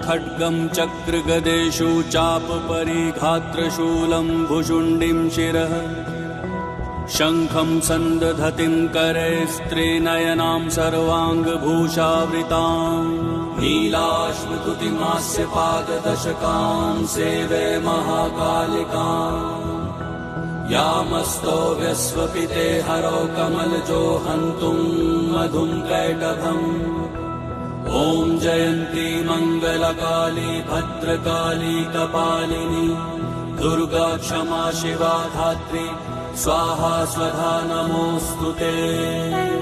खड्गं चक्रगदेषु चापपरिघात्रशूलं भुशुण्डिं शिरः शङ्खं सन्दधतिं करे स्त्रीनयनां सर्वाङ्गभूषावृताम् नीलाश्मतुतिमास्य पाददशकां सेवे महाकालिकाम् यामस्तो व्यस्वपिते हरौ कमलजो हन्तुं मधुं कैटभम् ॐ जयन्ती मङ्गलकाली भद्रकाली कपालिनी दुर्गा क्षमा शिवा धात्री स्वाहा स्वधा नमोऽस्तु ते।